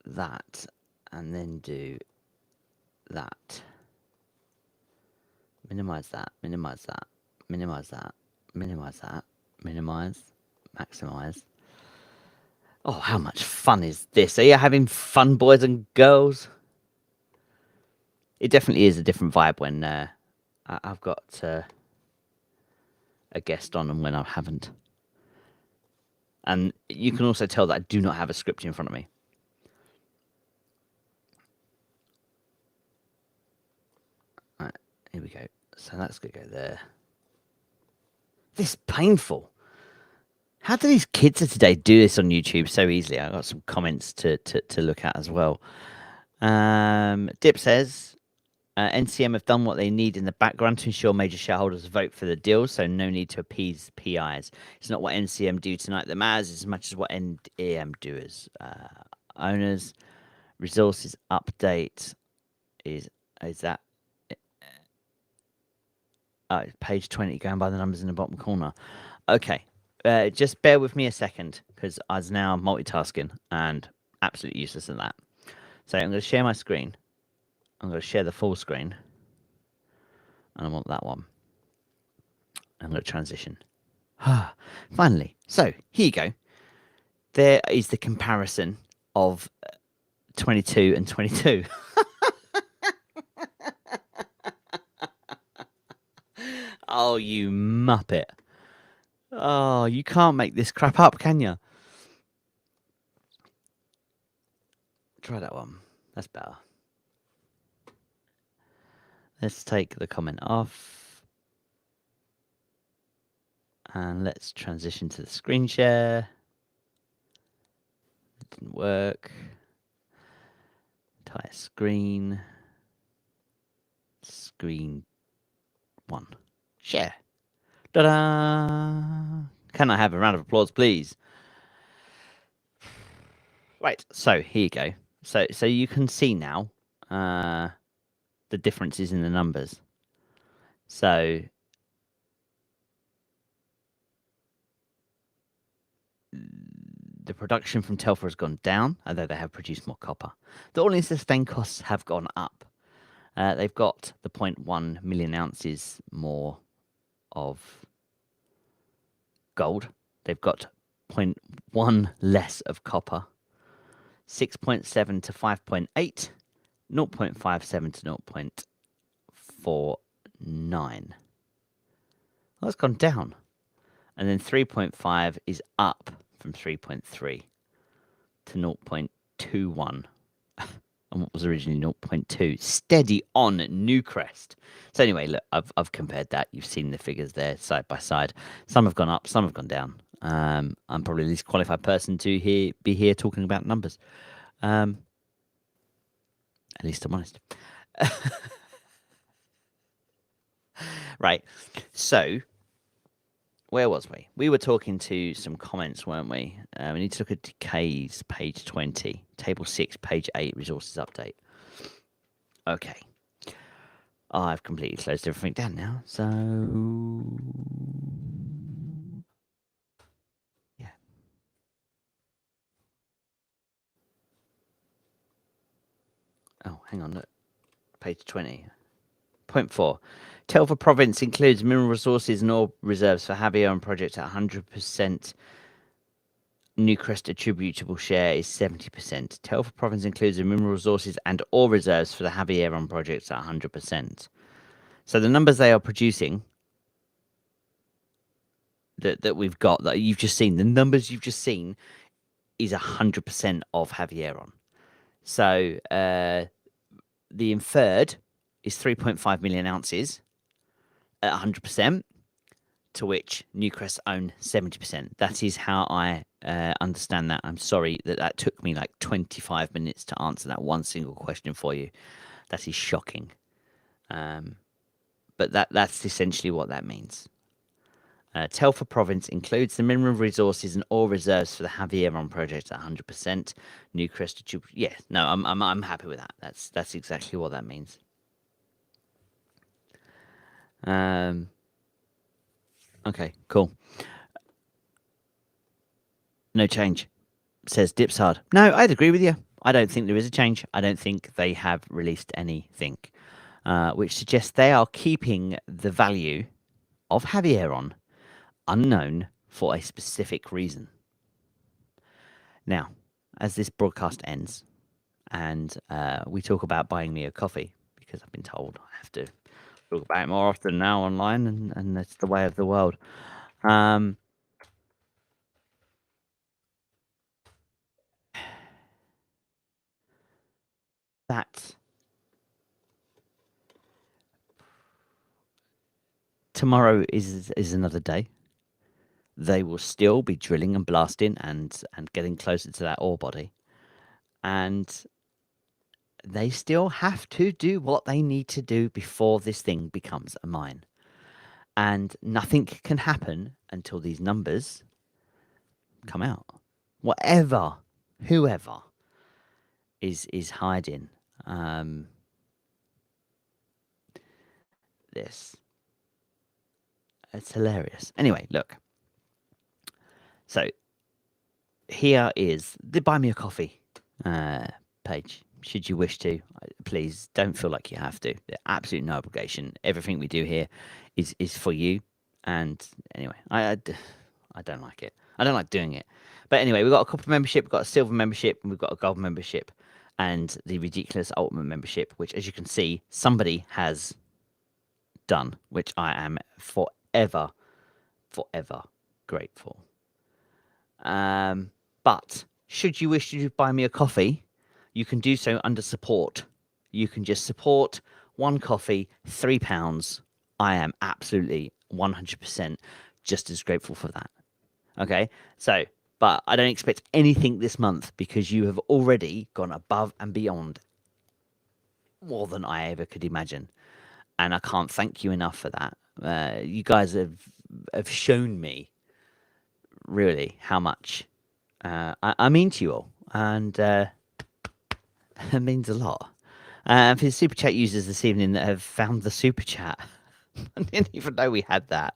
[SPEAKER 1] that and then do that? Minimize that, minimize that, minimize that, minimize that, minimize, maximize. Oh, how much fun is this? Are you having fun, boys and girls? It definitely is a different vibe when I've got a guest on and when I haven't. And you can also tell that I do not have a script in front of me. All right, here we go. So that's going to go there. This is painful. How do these kids of today do this on YouTube so easily? I got some comments to look at as well. Dip says, NCM have done what they need in the background to ensure major shareholders vote for the deal, so no need to appease PIs. It's not what NCM do tonight that matters as much as what NEM do as owners. Resources update is that page 20, going by the numbers in the bottom corner. Okay, just bear with me a second because I was now multitasking and absolutely useless at that. So I'm going to share my screen. I'm going to share the full screen. And I want that one. I'm going to transition. Finally. So here you go. There is the comparison of 22 and 22. Oh, you muppet. Oh, you can't make this crap up, can you? Try that one. That's better. Let's take the comment off. And let's transition to the screen share. It didn't work. Entire screen. Screen 1. Share. Ta-da! Can I have a round of applause, please? Right, so here you go. So you can see now the differences in the numbers. So the production from Telfer has gone down, although they have produced more copper. The all-in sustained costs have gone up. They've got the 0.1 million ounces more of gold. They've got 0.1 less of copper. 6.7 to 5.8, 0.57 to 0.49. Well, that's gone down. And then 3.5 is up from 3.3 to 0.21. And what was originally 0.2. Steady on Newcrest. So anyway, look, I've compared that. You've seen the figures there side by side. Some have gone up, some have gone down. I'm probably the least qualified person to be here talking about numbers. At least I'm honest. Right. So, where was we? We were talking to some comments, weren't we? We need to look at decays, page 20. Table 6, page 8, resources update. Okay. I've completely closed everything down now. So, yeah. Oh, hang on, look, page 20. Point 4. Telfer province includes mineral resources and ore reserves for Javier and project at 100%. Newcrest attributable share is 70%. Telfer province includes the mineral resources and ore reserves for the Javier projects at 100%. So the numbers they are producing that we've got, that you've just seen, the numbers you've just seen is 100% of Javieron. So the inferred is 3.5 million ounces at 100%, to which Newcrest own 70%. That is how I understand that. I'm sorry that took me like 25 minutes to answer that one single question for you. That is shocking. But that's essentially what that means. Telfer province includes the mineral resources and ore reserves for the Javieron project at 100%. Newcrest, yeah, no, I'm happy with that. That's exactly what that means. Okay, cool. No change, says Dipsard. No, I'd agree with you. I don't think there is a change. I don't think they have released anything, which suggests they are keeping the value of Javieron unknown for a specific reason. Now, as this broadcast ends, and we talk about buying me a coffee, because I've been told I have to talk about it more often now online, and that's the way of the world. That tomorrow is another day. They will still be drilling and blasting and getting closer to that ore body, and they still have to do what they need to do before this thing becomes a mine. And nothing can happen until these numbers come out. Whatever, whoever is hiding this, it's hilarious. Anyway, look. So here is the Buy Me a Coffee page. Should you wish to, please don't feel like you have to. There's absolutely no obligation. Everything we do here is for you. And anyway, I don't like it. I don't like doing it. But anyway, we've got a copper membership, we've got a silver membership, and we've got a gold membership, and the ridiculous ultimate membership, which, as you can see, somebody has done, which I am forever grateful. But should you wish to buy me a coffee, you can do so under support. You can just support one coffee, £3. I am absolutely 100% just as grateful for that. Okay, so, but I don't expect anything this month because you have already gone above and beyond more than I ever could imagine. And I can't thank you enough for that. You guys have shown me really how much I mean to you all, and it means a lot. For the super chat users this evening that have found the super chat, I didn't even know we had that.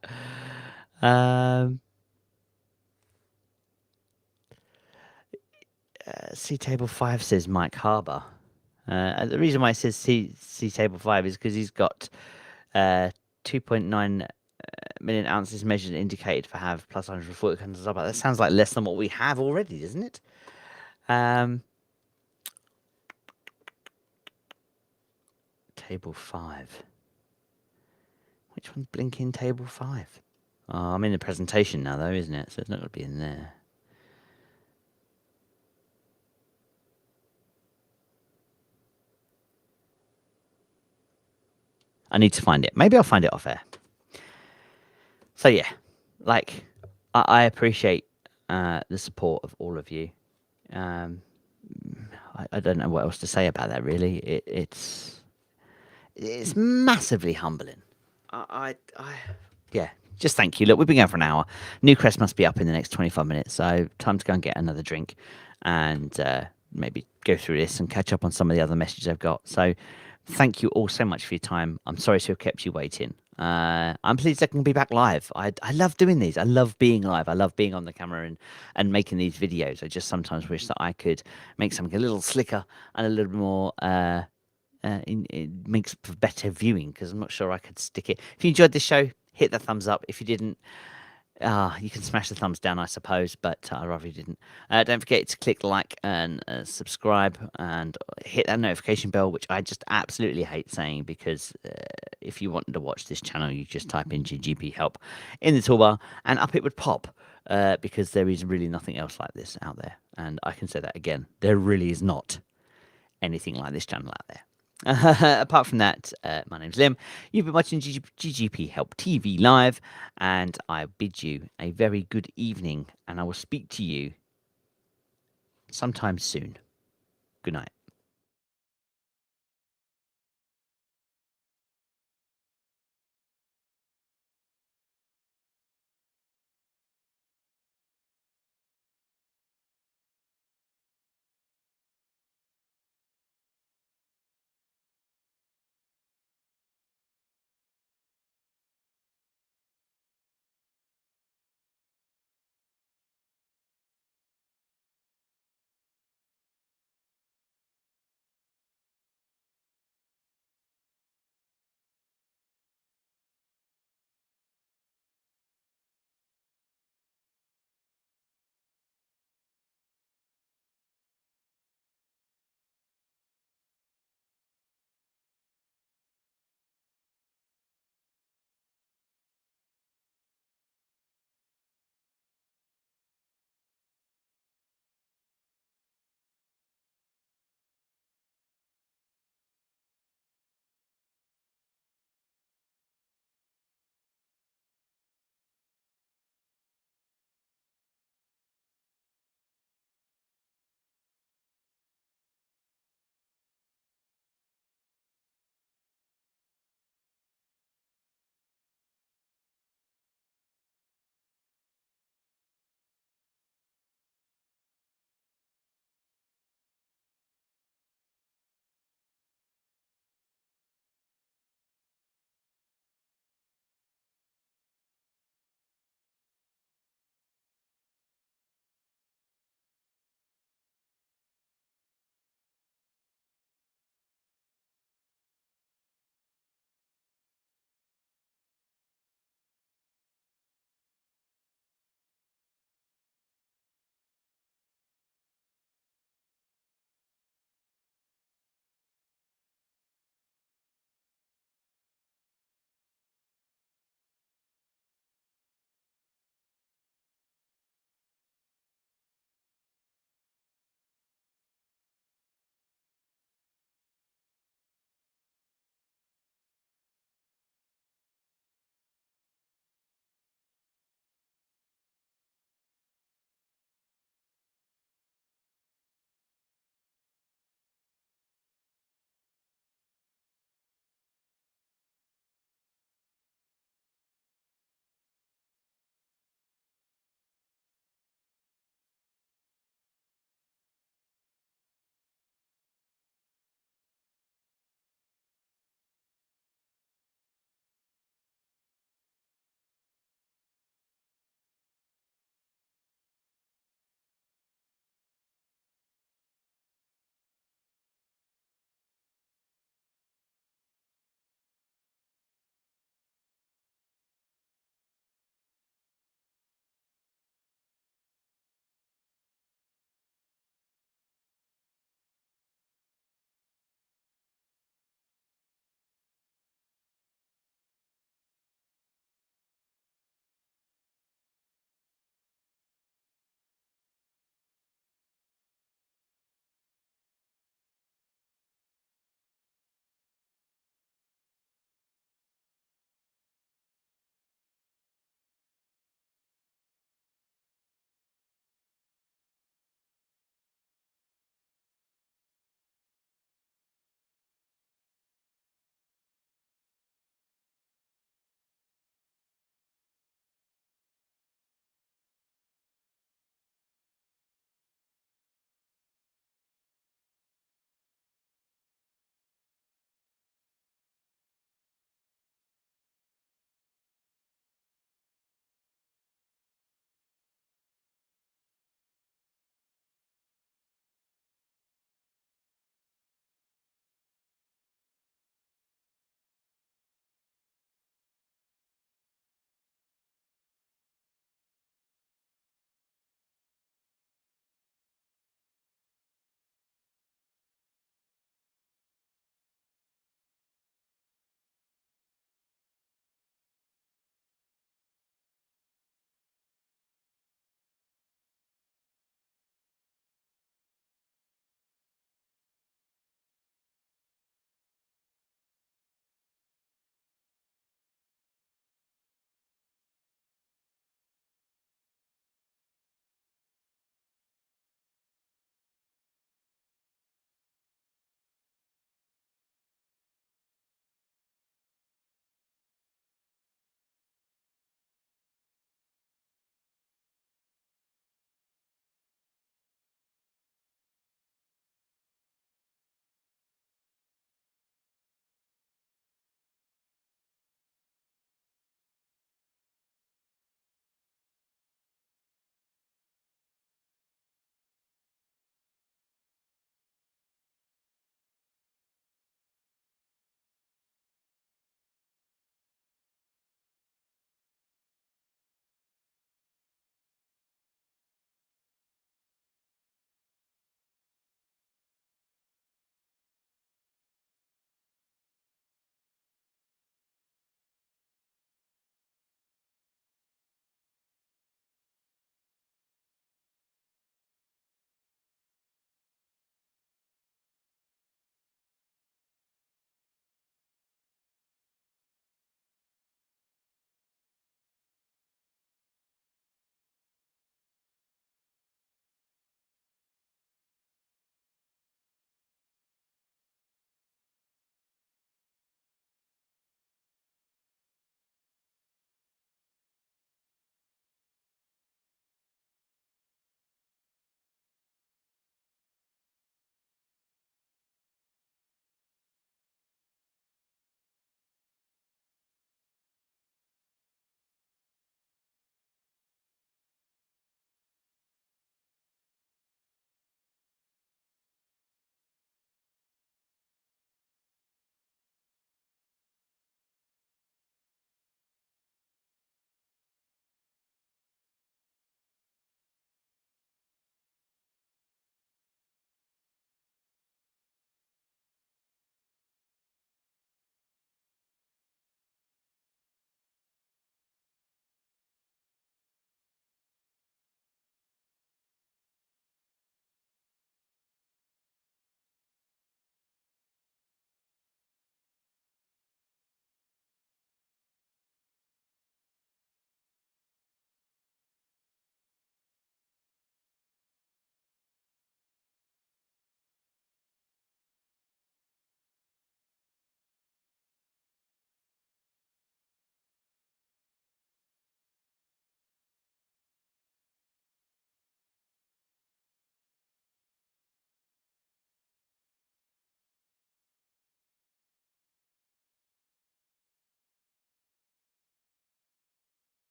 [SPEAKER 1] C table 5 says Mike Harbour. The reason why it says C table 5 is because he's got 2.9 million ounces measured and indicated for have plus 140 tons of that. That sounds like less than what we have already, doesn't it? Table 5. Which one's blinking table 5? Oh, I'm in the presentation now, though, isn't it? So it's not going to be in there. I need to find it. Maybe I'll find it off air. So, yeah, like, I appreciate the support of all of you. I don't know what else to say about that, really. It's massively humbling. Yeah, just thank you. Look, we've been going for an hour. Newcrest must be up in the next 25 minutes, so time to go and get another drink and maybe go through this and catch up on some of the other messages I've got. So thank you all so much for your time. I'm sorry to have kept you waiting. I'm pleased I can be back live. I love doing these. I love being live. I love being on the camera and making these videos. I just sometimes wish that I could make something a little slicker and a little more it makes for better viewing, because I'm not sure I could stick it. If you enjoyed this show, hit the thumbs up. If you didn't, you can smash the thumbs down, I suppose, but I'd rather you didn't. Don't forget to click like and subscribe, and hit that notification bell, which I just absolutely hate saying, because if you wanted to watch this channel, you just type in GGP Help in the toolbar and up it would pop, because there is really nothing else like this out there. And I can say that again, there really is not anything like this channel out there. Apart from that, my name's Lim. You've been watching GGP Help TV live, and I bid you a very good evening, and I will speak to you sometime soon. Good night.